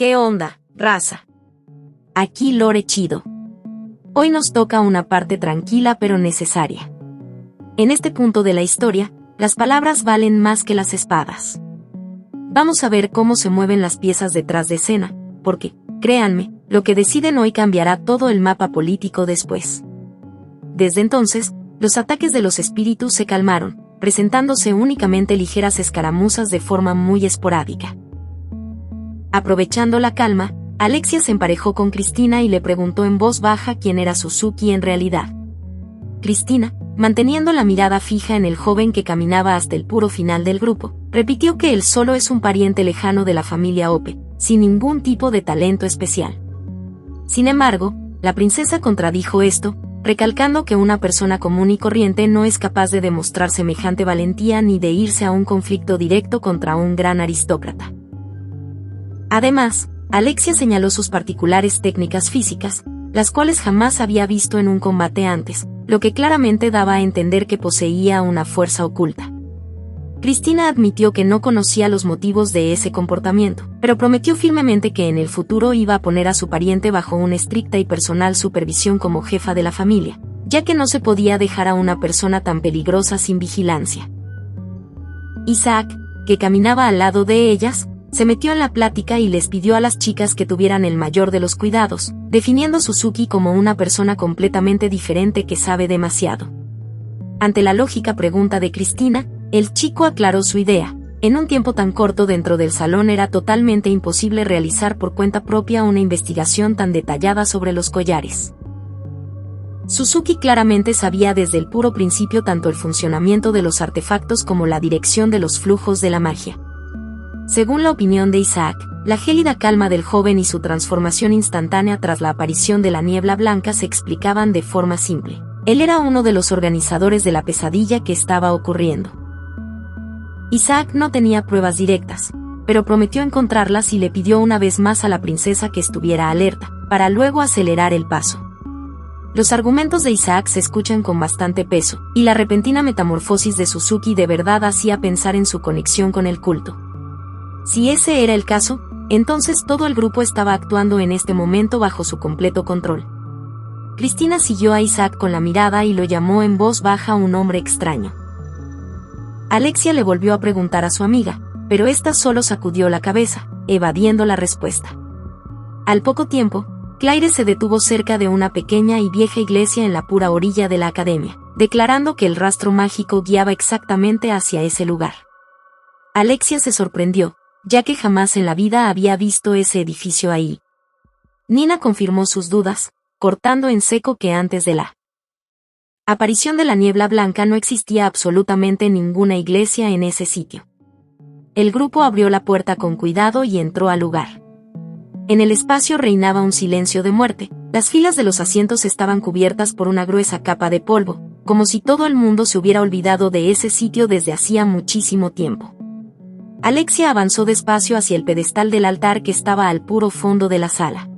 ¿Qué onda, raza? Aquí Lore Chido. Hoy nos toca una parte tranquila pero necesaria. En este punto de la historia, las palabras valen más que las espadas. Vamos a ver cómo se mueven las piezas detrás de escena, porque, créanme, lo que deciden hoy cambiará todo el mapa político después. Desde entonces, los ataques de los espíritus se calmaron, presentándose únicamente ligeras escaramuzas de forma muy esporádica. Aprovechando la calma, Alexia se emparejó con Cristina y le preguntó en voz baja quién era Suzuki en realidad. Cristina, manteniendo la mirada fija en el joven que caminaba hasta el puro final del grupo, repitió que él solo es un pariente lejano de la familia Ope, sin ningún tipo de talento especial. Sin embargo, la princesa contradijo esto, recalcando que una persona común y corriente no es capaz de demostrar semejante valentía ni de irse a un conflicto directo contra un gran aristócrata. Además, Alexia señaló sus particulares técnicas físicas, las cuales jamás había visto en un combate antes, lo que claramente daba a entender que poseía una fuerza oculta. Cristina admitió que no conocía los motivos de ese comportamiento, pero prometió firmemente que en el futuro iba a poner a su pariente bajo una estricta y personal supervisión como jefa de la familia, ya que no se podía dejar a una persona tan peligrosa sin vigilancia. Isaac, que caminaba al lado de ellas, se metió en la plática y les pidió a las chicas que tuvieran el mayor de los cuidados, definiendo a Suzuki como una persona completamente diferente que sabe demasiado. Ante la lógica pregunta de Cristina, el chico aclaró su idea. En un tiempo tan corto dentro del salón era totalmente imposible realizar por cuenta propia una investigación tan detallada sobre los collares. Suzuki claramente sabía desde el puro principio tanto el funcionamiento de los artefactos como la dirección de los flujos de la magia. Según la opinión de Isaac, la gélida calma del joven y su transformación instantánea tras la aparición de la niebla blanca se explicaban de forma simple. Él era uno de los organizadores de la pesadilla que estaba ocurriendo. Isaac no tenía pruebas directas, pero prometió encontrarlas y le pidió una vez más a la princesa que estuviera alerta, para luego acelerar el paso. Los argumentos de Isaac se escuchan con bastante peso, y la repentina metamorfosis de Suzuki de verdad hacía pensar en su conexión con el culto. Si ese era el caso, entonces todo el grupo estaba actuando en este momento bajo su completo control. Cristina siguió a Isaac con la mirada y lo llamó en voz baja un hombre extraño. Alexia le volvió a preguntar a su amiga, pero ésta solo sacudió la cabeza, evadiendo la respuesta. Al poco tiempo, Claire se detuvo cerca de una pequeña y vieja iglesia en la pura orilla de la academia, declarando que el rastro mágico guiaba exactamente hacia ese lugar. Alexia se sorprendió, ya que jamás en la vida había visto ese edificio ahí. Nina confirmó sus dudas, cortando en seco que antes de la aparición de la niebla blanca no existía absolutamente ninguna iglesia en ese sitio. El grupo abrió la puerta con cuidado y entró al lugar. En el espacio reinaba un silencio de muerte, las filas de los asientos estaban cubiertas por una gruesa capa de polvo, como si todo el mundo se hubiera olvidado de ese sitio desde hacía muchísimo tiempo. Alexia avanzó despacio hacia el pedestal del altar que estaba al puro fondo de la sala.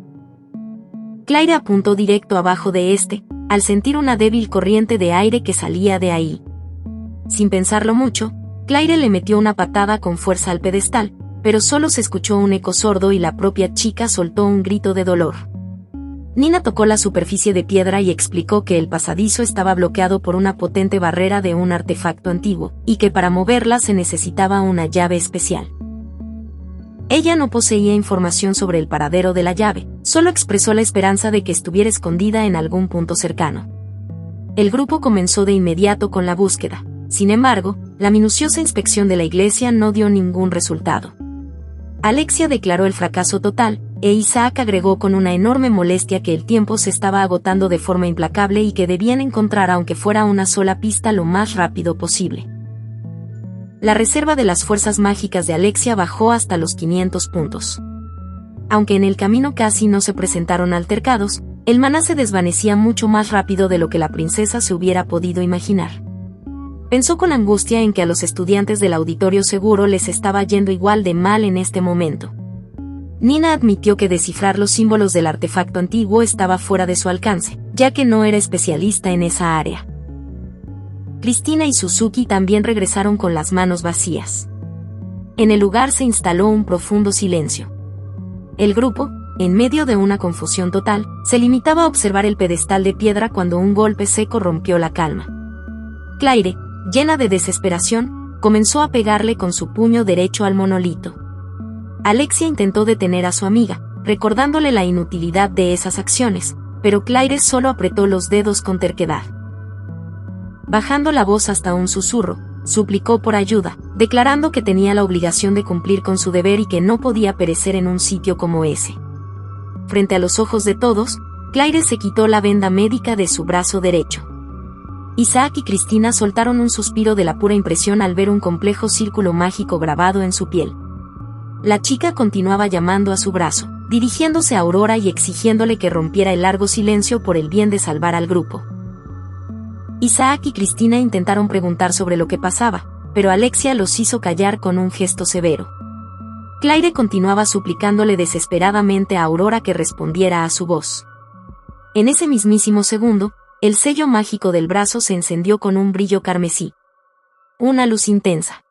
Claire apuntó directo abajo de este, al sentir una débil corriente de aire que salía de ahí. Sin pensarlo mucho, Claire le metió una patada con fuerza al pedestal, pero solo se escuchó un eco sordo y la propia chica soltó un grito de dolor. Nina tocó la superficie de piedra y explicó que el pasadizo estaba bloqueado por una potente barrera de un artefacto antiguo, y que para moverla se necesitaba una llave especial. Ella no poseía información sobre el paradero de la llave, solo expresó la esperanza de que estuviera escondida en algún punto cercano. El grupo comenzó de inmediato con la búsqueda. Sin embargo, la minuciosa inspección de la iglesia no dio ningún resultado. Alexia declaró el fracaso total, e Isaac agregó con una enorme molestia que el tiempo se estaba agotando de forma implacable y que debían encontrar aunque fuera una sola pista lo más rápido posible. La reserva de las fuerzas mágicas de Alexia bajó hasta los 500 puntos. Aunque en el camino casi no se presentaron altercados, el maná se desvanecía mucho más rápido de lo que la princesa se hubiera podido imaginar. Pensó con angustia en que a los estudiantes del auditorio seguro les estaba yendo igual de mal en este momento. Nina admitió que descifrar los símbolos del artefacto antiguo estaba fuera de su alcance, ya que no era especialista en esa área. Cristina y Suzuki también regresaron con las manos vacías. En el lugar se instaló un profundo silencio. El grupo, en medio de una confusión total, se limitaba a observar el pedestal de piedra cuando un golpe seco rompió la calma. Claire, llena de desesperación, comenzó a pegarle con su puño derecho al monolito. Alexia intentó detener a su amiga, recordándole la inutilidad de esas acciones, pero Claire solo apretó los dedos con terquedad. Bajando la voz hasta un susurro, suplicó por ayuda, declarando que tenía la obligación de cumplir con su deber y que no podía perecer en un sitio como ese. Frente a los ojos de todos, Claire se quitó la venda médica de su brazo derecho. Isaac y Cristina soltaron un suspiro de la pura impresión al ver un complejo círculo mágico grabado en su piel. La chica continuaba llamando a su brazo, dirigiéndose a Aurora y exigiéndole que rompiera el largo silencio por el bien de salvar al grupo. Isaac y Cristina intentaron preguntar sobre lo que pasaba, pero Alexia los hizo callar con un gesto severo. Claire continuaba suplicándole desesperadamente a Aurora que respondiera a su voz. En ese mismísimo segundo, el sello mágico del brazo se encendió con un brillo carmesí. Una luz intensa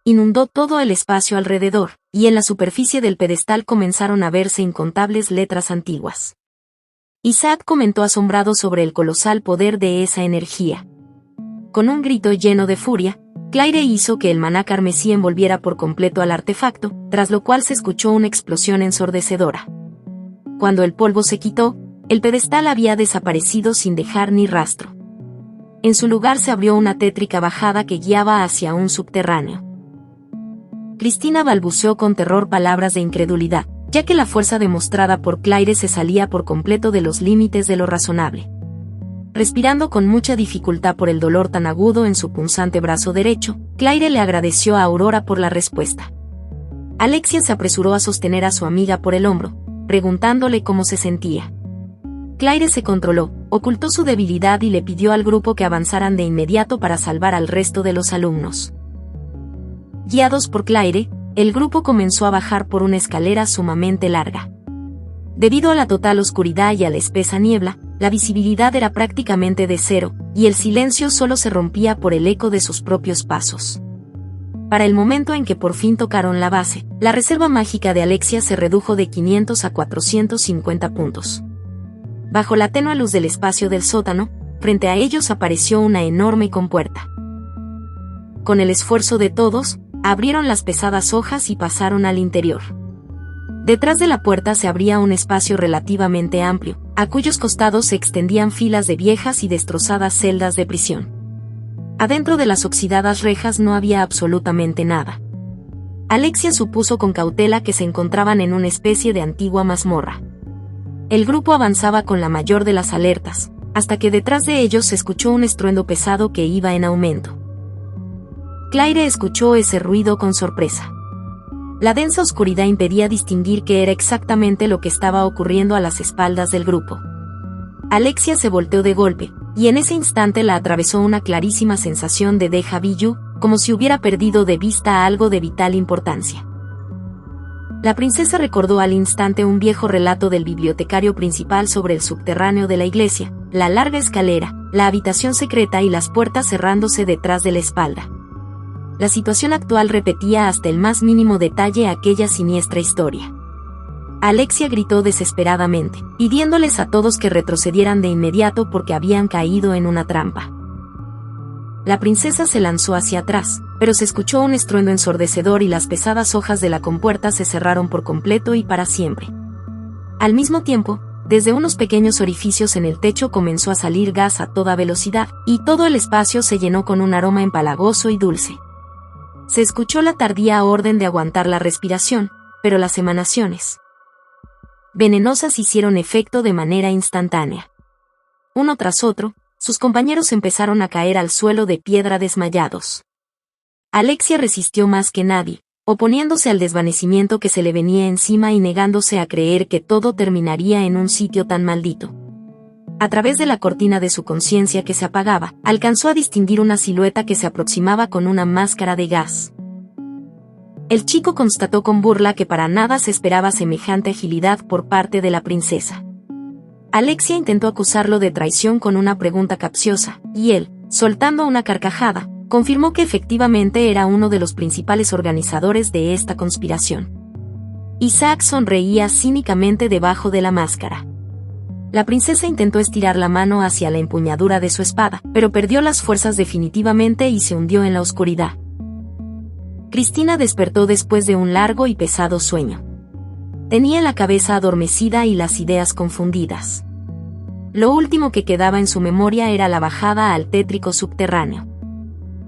inundó todo el espacio alrededor, y en la superficie del pedestal comenzaron a verse incontables letras antiguas. Isaac comentó asombrado sobre el colosal poder de esa energía. Con un grito lleno de furia, Claire hizo que el maná carmesí envolviera por completo al artefacto, tras lo cual se escuchó una explosión ensordecedora. Cuando el polvo se quitó, el pedestal había desaparecido sin dejar ni rastro. En su lugar se abrió una tétrica bajada que guiaba hacia un subterráneo. Cristina balbuceó con terror palabras de incredulidad, ya que la fuerza demostrada por Claire se salía por completo de los límites de lo razonable. Respirando con mucha dificultad por el dolor tan agudo en su punzante brazo derecho, Claire le agradeció a Aurora por la respuesta. Alexia se apresuró a sostener a su amiga por el hombro, preguntándole cómo se sentía. Claire se controló, ocultó su debilidad y le pidió al grupo que avanzaran de inmediato para salvar al resto de los alumnos. Guiados por Claire, el grupo comenzó a bajar por una escalera sumamente larga. Debido a la total oscuridad y a la espesa niebla, la visibilidad era prácticamente de cero, y el silencio solo se rompía por el eco de sus propios pasos. Para el momento en que por fin tocaron la base, la reserva mágica de Alexia se redujo de 500 a 450 puntos. Bajo la tenue luz del espacio del sótano, frente a ellos apareció una enorme compuerta. Con el esfuerzo de todos, abrieron las pesadas hojas y pasaron al interior. Detrás de la puerta se abría un espacio relativamente amplio, a cuyos costados se extendían filas de viejas y destrozadas celdas de prisión. Adentro de las oxidadas rejas no había absolutamente nada. Alexia supuso con cautela que se encontraban en una especie de antigua mazmorra. El grupo avanzaba con la mayor de las alertas, hasta que detrás de ellos se escuchó un estruendo pesado que iba en aumento. Claire escuchó ese ruido con sorpresa. La densa oscuridad impedía distinguir qué era exactamente lo que estaba ocurriendo a las espaldas del grupo. Alexia se volteó de golpe, y en ese instante la atravesó una clarísima sensación de déjà vu, como si hubiera perdido de vista algo de vital importancia. La princesa recordó al instante un viejo relato del bibliotecario principal sobre el subterráneo de la iglesia, la larga escalera, la habitación secreta y las puertas cerrándose detrás de la espalda. La situación actual repetía hasta el más mínimo detalle aquella siniestra historia. Alexia gritó desesperadamente, pidiéndoles a todos que retrocedieran de inmediato porque habían caído en una trampa. La princesa se lanzó hacia atrás, pero se escuchó un estruendo ensordecedor y las pesadas hojas de la compuerta se cerraron por completo y para siempre. Al mismo tiempo, desde unos pequeños orificios en el techo comenzó a salir gas a toda velocidad, y todo el espacio se llenó con un aroma empalagoso y dulce. Se escuchó la tardía orden de aguantar la respiración, pero las emanaciones venenosas hicieron efecto de manera instantánea. Uno tras otro, sus compañeros empezaron a caer al suelo de piedra desmayados. Alexia resistió más que nadie, oponiéndose al desvanecimiento que se le venía encima y negándose a creer que todo terminaría en un sitio tan maldito. A través de la cortina de su conciencia que se apagaba, alcanzó a distinguir una silueta que se aproximaba con una máscara de gas. El chico constató con burla que para nada se esperaba semejante agilidad por parte de la princesa. Alexia intentó acusarlo de traición con una pregunta capciosa, y él, soltando una carcajada, confirmó que efectivamente era uno de los principales organizadores de esta conspiración. Isaac sonreía cínicamente debajo de la máscara. La princesa intentó estirar la mano hacia la empuñadura de su espada, pero perdió las fuerzas definitivamente y se hundió en la oscuridad. Cristina despertó después de un largo y pesado sueño. Tenía la cabeza adormecida y las ideas confundidas. Lo último que quedaba en su memoria era la bajada al tétrico subterráneo.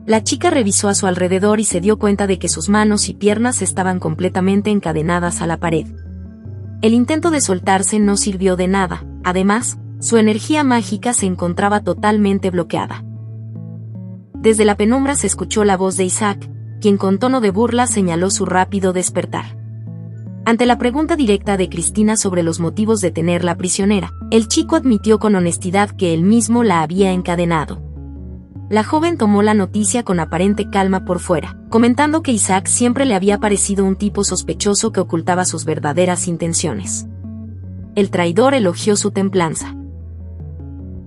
La chica revisó a su alrededor y se dio cuenta de que sus manos y piernas estaban completamente encadenadas a la pared. El intento de soltarse no sirvió de nada, además, su energía mágica se encontraba totalmente bloqueada. Desde la penumbra se escuchó la voz de Isaac, quien con tono de burla señaló su rápido despertar. Ante la pregunta directa de Cristina sobre los motivos de tenerla prisionera, el chico admitió con honestidad que él mismo la había encadenado. La joven tomó la noticia con aparente calma por fuera, comentando que Isaac siempre le había parecido un tipo sospechoso que ocultaba sus verdaderas intenciones. El traidor elogió su templanza.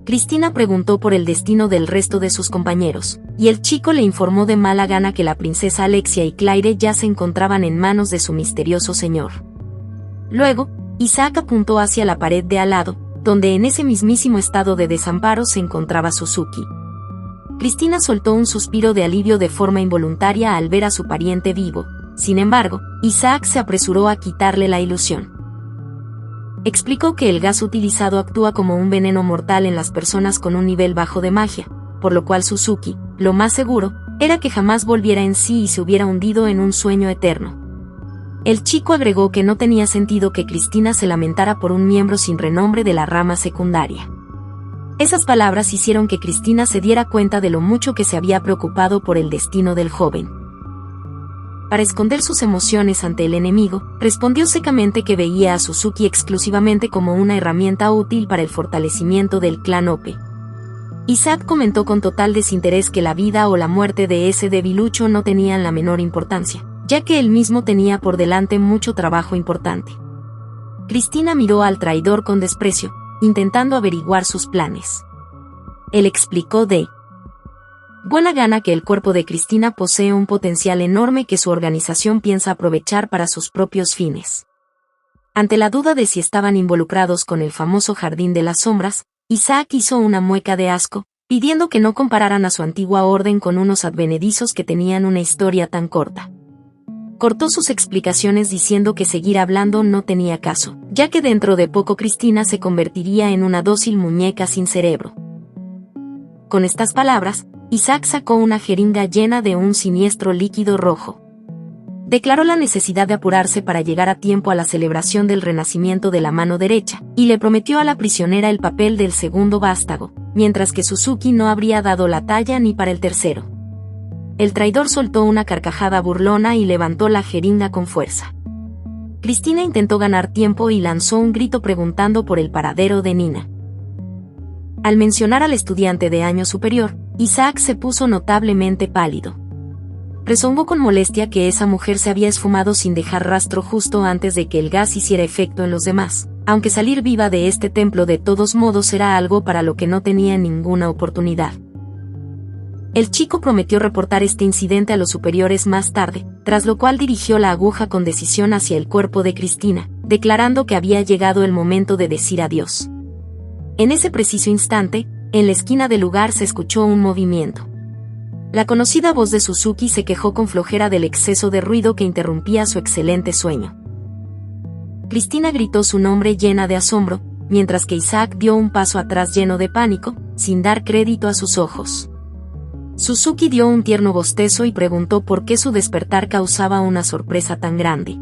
Cristina preguntó por el destino del resto de sus compañeros, y el chico le informó de mala gana que la princesa Alexia y Claire ya se encontraban en manos de su misterioso señor. Luego, Isaac apuntó hacia la pared de al lado, donde en ese mismísimo estado de desamparo se encontraba Suzuki. Cristina soltó un suspiro de alivio de forma involuntaria al ver a su pariente vivo. Sin embargo, Isaac se apresuró a quitarle la ilusión. Explicó que el gas utilizado actúa como un veneno mortal en las personas con un nivel bajo de magia, por lo cual Suzuki, lo más seguro, era que jamás volviera en sí y se hubiera hundido en un sueño eterno. El chico agregó que no tenía sentido que Cristina se lamentara por un miembro sin renombre de la rama secundaria. Esas palabras hicieron que Cristina se diera cuenta de lo mucho que se había preocupado por el destino del joven. Para esconder sus emociones ante el enemigo, respondió secamente que veía a Suzuki exclusivamente como una herramienta útil para el fortalecimiento del clan Ope. Isaac comentó con total desinterés que la vida o la muerte de ese debilucho no tenían la menor importancia, ya que él mismo tenía por delante mucho trabajo importante. Cristina miró al traidor con desprecio, intentando averiguar sus planes. Él explicó de buena gana que el cuerpo de Cristina posee un potencial enorme que su organización piensa aprovechar para sus propios fines. Ante la duda de si estaban involucrados con el famoso Jardín de las Sombras, Isaac hizo una mueca de asco, pidiendo que no compararan a su antigua orden con unos advenedizos que tenían una historia tan corta. Cortó sus explicaciones diciendo que seguir hablando no tenía caso, ya que dentro de poco Cristina se convertiría en una dócil muñeca sin cerebro. Con estas palabras, Isaac sacó una jeringa llena de un siniestro líquido rojo. Declaró la necesidad de apurarse para llegar a tiempo a la celebración del renacimiento de la mano derecha, y le prometió a la prisionera el papel del segundo vástago, mientras que Suzuki no habría dado la talla ni para el tercero. El traidor soltó una carcajada burlona y levantó la jeringa con fuerza. Cristina intentó ganar tiempo y lanzó un grito preguntando por el paradero de Nina. Al mencionar al estudiante de año superior, Isaac se puso notablemente pálido. Rezongó con molestia que esa mujer se había esfumado sin dejar rastro justo antes de que el gas hiciera efecto en los demás, aunque salir viva de este templo de todos modos era algo para lo que no tenía ninguna oportunidad. El chico prometió reportar este incidente a los superiores más tarde, tras lo cual dirigió la aguja con decisión hacia el cuerpo de Cristina, declarando que había llegado el momento de decir adiós. En ese preciso instante, en la esquina del lugar se escuchó un movimiento. La conocida voz de Suzuki se quejó con flojera del exceso de ruido que interrumpía su excelente sueño. Cristina gritó su nombre llena de asombro, mientras que Isaac dio un paso atrás lleno de pánico, sin dar crédito a sus ojos. Suzuki dio un tierno bostezo y preguntó por qué su despertar causaba una sorpresa tan grande.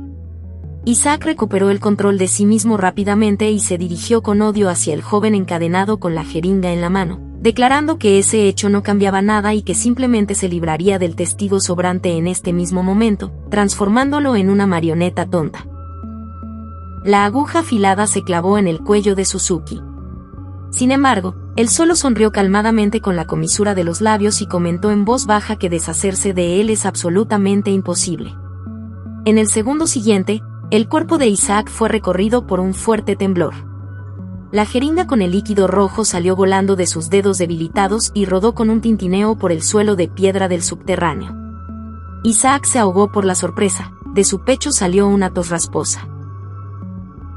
Isaac recuperó el control de sí mismo rápidamente y se dirigió con odio hacia el joven encadenado con la jeringa en la mano, declarando que ese hecho no cambiaba nada y que simplemente se libraría del testigo sobrante en este mismo momento, transformándolo en una marioneta tonta. La aguja afilada se clavó en el cuello de Suzuki. Sin embargo, él solo sonrió calmadamente con la comisura de los labios y comentó en voz baja que deshacerse de él es absolutamente imposible. En el segundo siguiente, el cuerpo de Isaac fue recorrido por un fuerte temblor. La jeringa con el líquido rojo salió volando de sus dedos debilitados y rodó con un tintineo por el suelo de piedra del subterráneo. Isaac se ahogó por la sorpresa, de su pecho salió una tos rasposa.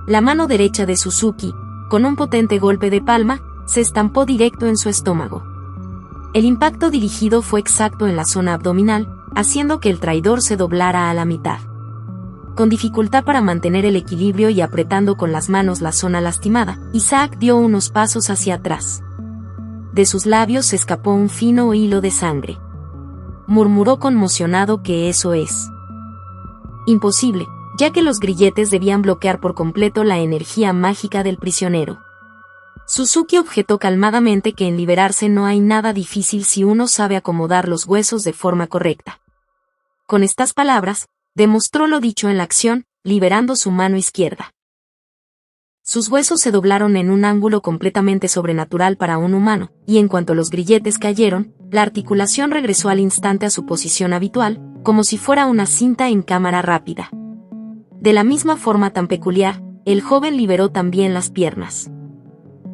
La mano derecha de Suzuki, con un potente golpe de palma, se estampó directo en su estómago. El impacto dirigido fue exacto en la zona abdominal, haciendo que el traidor se doblara a la mitad. Con dificultad para mantener el equilibrio y apretando con las manos la zona lastimada, Isaac dio unos pasos hacia atrás. De sus labios se escapó un fino hilo de sangre. Murmuró conmocionado que eso es imposible, ya que los grilletes debían bloquear por completo la energía mágica del prisionero. Suzuki objetó calmadamente que en liberarse no hay nada difícil si uno sabe acomodar los huesos de forma correcta. Con estas palabras, demostró lo dicho en la acción, liberando su mano izquierda. Sus huesos se doblaron en un ángulo completamente sobrenatural para un humano, y en cuanto los grilletes cayeron, la articulación regresó al instante a su posición habitual, como si fuera una cinta en cámara rápida. De la misma forma tan peculiar, el joven liberó también las piernas.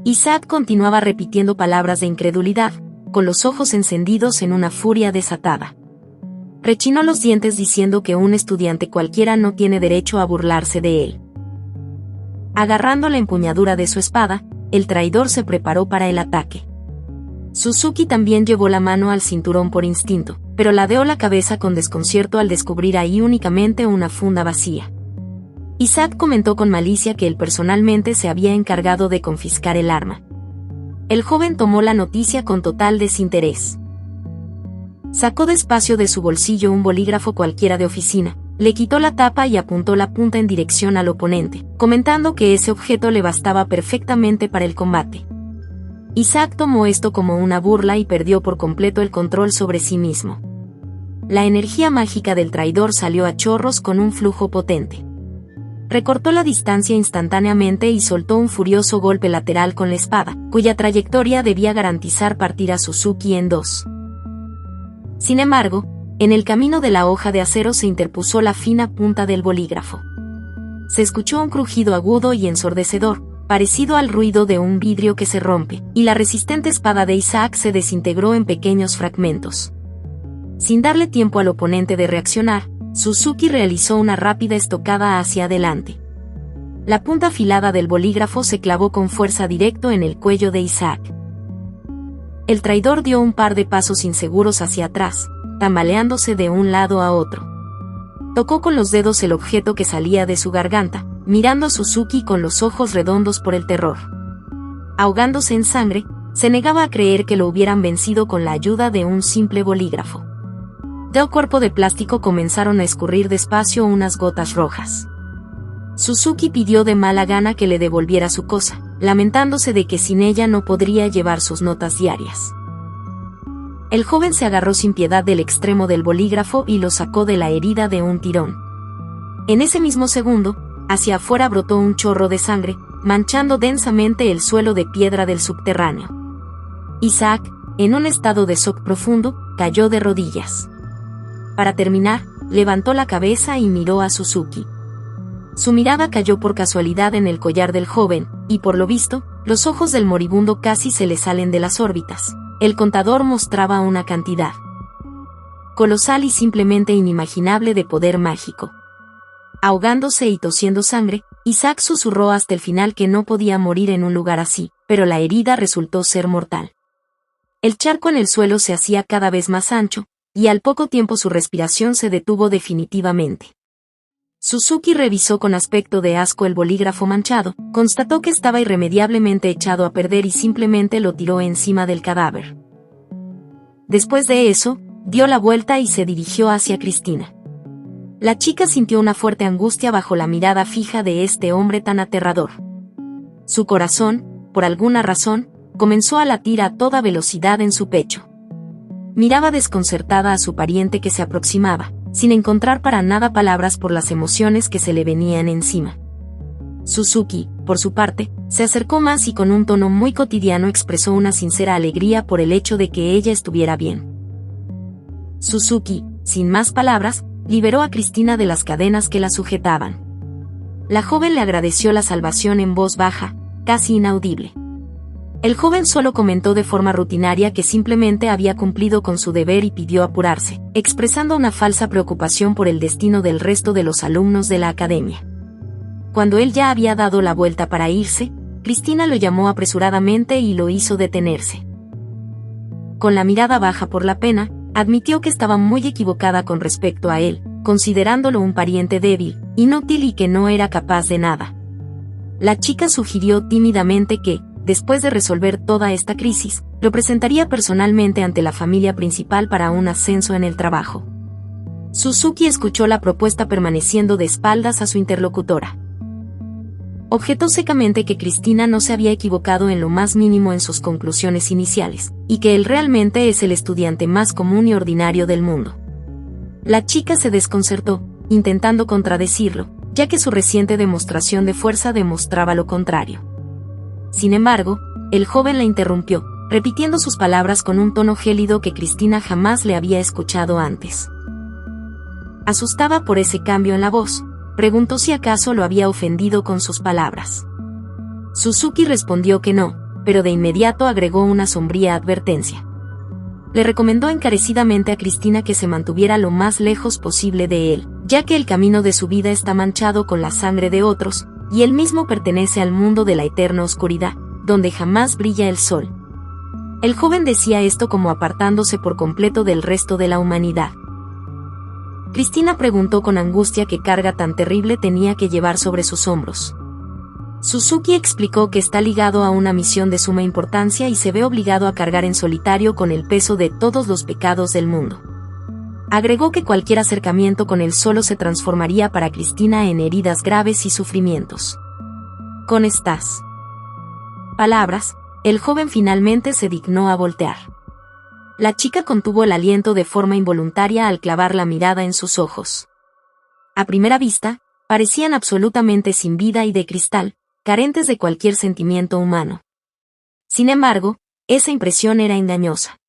Isaac continuaba repitiendo palabras de incredulidad, con los ojos encendidos en una furia desatada. Rechinó los dientes diciendo que un estudiante cualquiera no tiene derecho a burlarse de él. Agarrando la empuñadura de su espada, el traidor se preparó para el ataque. Suzuki también llevó la mano al cinturón por instinto, pero ladeó la cabeza con desconcierto al descubrir ahí únicamente una funda vacía. Isaac comentó con malicia que él personalmente se había encargado de confiscar el arma. El joven tomó la noticia con total desinterés. Sacó despacio de su bolsillo un bolígrafo cualquiera de oficina, le quitó la tapa y apuntó la punta en dirección al oponente, comentando que ese objeto le bastaba perfectamente para el combate. Isaac tomó esto como una burla y perdió por completo el control sobre sí mismo. La energía mágica del traidor salió a chorros con un flujo potente. Recortó la distancia instantáneamente y soltó un furioso golpe lateral con la espada, cuya trayectoria debía garantizar partir a Suzuki en dos. Sin embargo, en el camino de la hoja de acero se interpuso la fina punta del bolígrafo. Se escuchó un crujido agudo y ensordecedor, parecido al ruido de un vidrio que se rompe, y la resistente espada de Isaac se desintegró en pequeños fragmentos. Sin darle tiempo al oponente de reaccionar, Suzuki realizó una rápida estocada hacia adelante. La punta afilada del bolígrafo se clavó con fuerza directo en el cuello de Isaac. El traidor dio un par de pasos inseguros hacia atrás, tambaleándose de un lado a otro. Tocó con los dedos el objeto que salía de su garganta, mirando a Suzuki con los ojos redondos por el terror. Ahogándose en sangre, se negaba a creer que lo hubieran vencido con la ayuda de un simple bolígrafo. Del cuerpo de plástico comenzaron a escurrir despacio unas gotas rojas. Suzuki pidió de mala gana que le devolviera su cosa, lamentándose de que sin ella no podría llevar sus notas diarias. El joven se agarró sin piedad del extremo del bolígrafo y lo sacó de la herida de un tirón. En ese mismo segundo, hacia afuera brotó un chorro de sangre, manchando densamente el suelo de piedra del subterráneo. Isaac, en un estado de shock profundo, cayó de rodillas. Para terminar, levantó la cabeza y miró a Suzuki. Su mirada cayó por casualidad en el collar del joven, y por lo visto, los ojos del moribundo casi se le salen de las órbitas. El contador mostraba una cantidad colosal y simplemente inimaginable de poder mágico. Ahogándose y tosiendo sangre, Isaac susurró hasta el final que no podía morir en un lugar así, pero la herida resultó ser mortal. El charco en el suelo se hacía cada vez más ancho, y al poco tiempo su respiración se detuvo definitivamente. Suzuki revisó con aspecto de asco el bolígrafo manchado, constató que estaba irremediablemente echado a perder y simplemente lo tiró encima del cadáver. Después de eso, dio la vuelta y se dirigió hacia Cristina. La chica sintió una fuerte angustia bajo la mirada fija de este hombre tan aterrador. Su corazón, por alguna razón, comenzó a latir a toda velocidad en su pecho. Miraba desconcertada a su pariente que se aproximaba, sin encontrar para nada palabras por las emociones que se le venían encima. Suzuki, por su parte, se acercó más y con un tono muy cotidiano expresó una sincera alegría por el hecho de que ella estuviera bien. Suzuki, sin más palabras, liberó a Cristina de las cadenas que la sujetaban. La joven le agradeció la salvación en voz baja, casi inaudible. El joven solo comentó de forma rutinaria que simplemente había cumplido con su deber y pidió apurarse, expresando una falsa preocupación por el destino del resto de los alumnos de la academia. Cuando él ya había dado la vuelta para irse, Cristina lo llamó apresuradamente y lo hizo detenerse. Con la mirada baja por la pena, admitió que estaba muy equivocada con respecto a él, considerándolo un pariente débil, inútil y que no era capaz de nada. La chica sugirió tímidamente que, después de resolver toda esta crisis, lo presentaría personalmente ante la familia principal para un ascenso en el trabajo. Suzuki escuchó la propuesta permaneciendo de espaldas a su interlocutora. Objetó secamente que Cristina no se había equivocado en lo más mínimo en sus conclusiones iniciales, y que él realmente es el estudiante más común y ordinario del mundo. La chica se desconcertó, intentando contradecirlo, ya que su reciente demostración de fuerza demostraba lo contrario. Sin embargo, el joven la interrumpió, repitiendo sus palabras con un tono gélido que Cristina jamás le había escuchado antes. Asustada por ese cambio en la voz, preguntó si acaso lo había ofendido con sus palabras. Suzuki respondió que no, pero de inmediato agregó una sombría advertencia. Le recomendó encarecidamente a Cristina que se mantuviera lo más lejos posible de él, ya que el camino de su vida está manchado con la sangre de otros, y él mismo pertenece al mundo de la eterna oscuridad, donde jamás brilla el sol. El joven decía esto como apartándose por completo del resto de la humanidad. Cristina preguntó con angustia qué carga tan terrible tenía que llevar sobre sus hombros. Suzuki explicó que está ligado a una misión de suma importancia y se ve obligado a cargar en solitario con el peso de todos los pecados del mundo. Agregó que cualquier acercamiento con él solo se transformaría para Cristina en heridas graves y sufrimientos. Con estas palabras, el joven finalmente se dignó a voltear. La chica contuvo el aliento de forma involuntaria al clavar la mirada en sus ojos. A primera vista, parecían absolutamente sin vida y de cristal, carentes de cualquier sentimiento humano. Sin embargo, esa impresión era engañosa.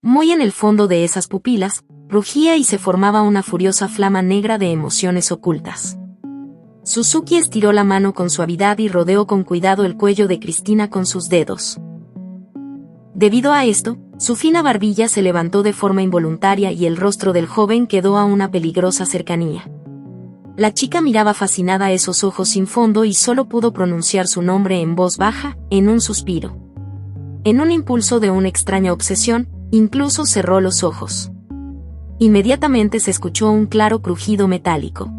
Muy en el fondo de esas pupilas, rugía y se formaba una furiosa flama negra de emociones ocultas. Suzuki estiró la mano con suavidad y rodeó con cuidado el cuello de Cristina con sus dedos. Debido a esto, su fina barbilla se levantó de forma involuntaria y el rostro del joven quedó a una peligrosa cercanía. La chica miraba fascinada esos ojos sin fondo y solo pudo pronunciar su nombre en voz baja, en un suspiro. En un impulso de una extraña obsesión, incluso cerró los ojos. Inmediatamente se escuchó un claro crujido metálico.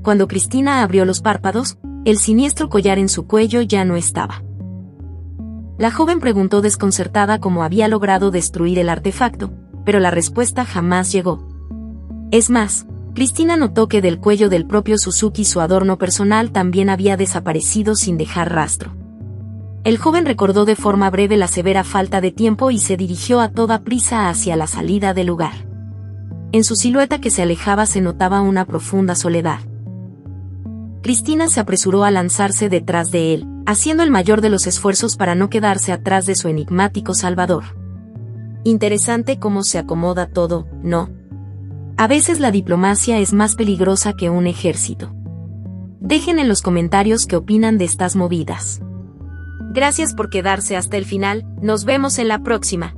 Cuando Cristina abrió los párpados, el siniestro collar en su cuello ya no estaba. La joven preguntó desconcertada cómo había logrado destruir el artefacto, pero la respuesta jamás llegó. Es más, Cristina notó que del cuello del propio Suzuki su adorno personal también había desaparecido sin dejar rastro. El joven recordó de forma breve la severa falta de tiempo y se dirigió a toda prisa hacia la salida del lugar. En su silueta que se alejaba se notaba una profunda soledad. Cristina se apresuró a lanzarse detrás de él, haciendo el mayor de los esfuerzos para no quedarse atrás de su enigmático salvador. Interesante cómo se acomoda todo, ¿no? A veces la diplomacia es más peligrosa que un ejército. Dejen en los comentarios qué opinan de estas movidas. Gracias por quedarse hasta el final, nos vemos en la próxima.